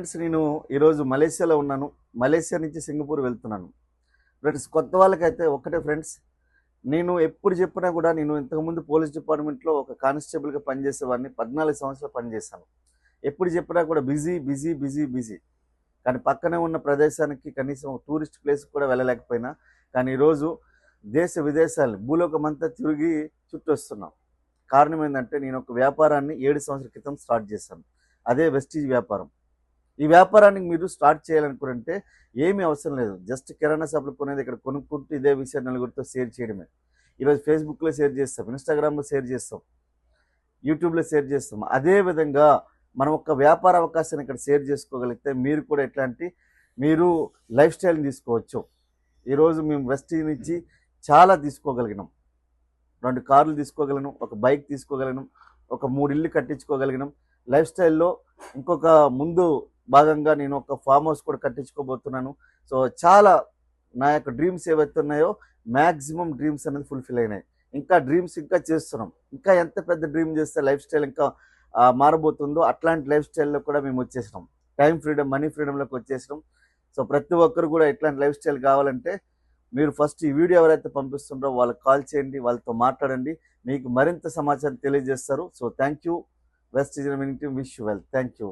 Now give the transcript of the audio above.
Friends నేను ఈరోజు మలేషియాలో ఉన్నాను. మలేషియా నుంచి సింగపూర్ వెళ్తున్నాను. ఫ్రెండ్స్ కొత్త వాళ్ళకైతే ఒక్కటే ఫ్రెండ్స్, నేను ఎప్పుడు చెప్పినా కూడా నేను ఇంతకుముందు పోలీస్ డిపార్ట్మెంట్లో ఒక కానిస్టేబుల్గా పనిచేసేవాడిని. 14 సంవత్సరాలు పనిచేశాను. ఎప్పుడు చెప్పినా కూడా బిజీ బిజీ బిజీ బిజీ. కానీ పక్కనే ఉన్న ప్రదేశానికి కనీసం టూరిస్ట్ ప్లేస్ కూడా వెళ్ళలేకపోయినా, కానీ ఈరోజు దేశ విదేశాలు భూలోకమంతా తిరిగి చుట్టొస్తున్నాం. కారణం ఏంటంటే నేను ఒక వ్యాపారాన్ని 7 సంవత్సరాల క్రితం స్టార్ట్ చేశాను. అదే వెస్టీజ్ వ్యాపారం. ఈ వ్యాపారానికి మీరు స్టార్ట్ చేయాలనుకుంటే ఏమీ అవసరం లేదు. జస్ట్ కిరాణా షాపులు కొనేది ఇక్కడ కొనుక్కుంటూ ఇదే విషయాన్ని నలుగురితో షేర్ చేయడమే. ఈరోజు ఫేస్బుక్లో షేర్ చేస్తాం, ఇన్స్టాగ్రామ్లో షేర్ చేస్తాం, యూట్యూబ్లో షేర్ చేస్తాం. అదేవిధంగా మనం ఒక వ్యాపార అవకాశాన్ని ఇక్కడ షేర్ చేసుకోగలిగితే మీరు కూడా మీరు లైఫ్ స్టైల్ని తీసుకోవచ్చు. ఈరోజు మేము వెస్టీజ్ నుంచి చాలా తీసుకోగలిగినాం. 2 కార్లు తీసుకోగలను, ఒక బైక్ తీసుకోగలను, ఒక 3 ఇళ్ళు కట్టించుకోగలిగినాం. లైఫ్ స్టైల్లో ఇంకొక ముందు భాగంగా నేను ఒక ఫామ్ హౌస్ కూడా కట్టించుకోబోతున్నాను. సో చాలా నా యొక్క డ్రీమ్స్ ఏవైతే ఉన్నాయో మ్యాక్సిమం డ్రీమ్స్ అనేది ఫుల్ఫిల్ అయినాయి. ఇంకా డ్రీమ్స్ ఇంకా చేస్తున్నాం. ఇంకా ఎంత పెద్ద డ్రీమ్ చేస్తే లైఫ్ స్టైల్ ఇంకా మారబోతుందో అట్లాంటి లైఫ్ స్టైల్లో కూడా మేము వచ్చేసినాం. టైం ఫ్రీడమ్, మనీ ఫ్రీడంలోకి వచ్చేసినాం. సో ప్రతి ఒక్కరు కూడా ఇట్లాంటి లైఫ్ స్టైల్ కావాలంటే మీరు ఫస్ట్ ఈ వీడియో ఎవరైతే పంపిస్తుంటారో వాళ్ళకి కాల్ చేయండి, వాళ్ళతో మాట్లాడండి. మీకు మరింత సమాచారం తెలియజేస్తారు. So thank you. Vestige wish you well. Thank you.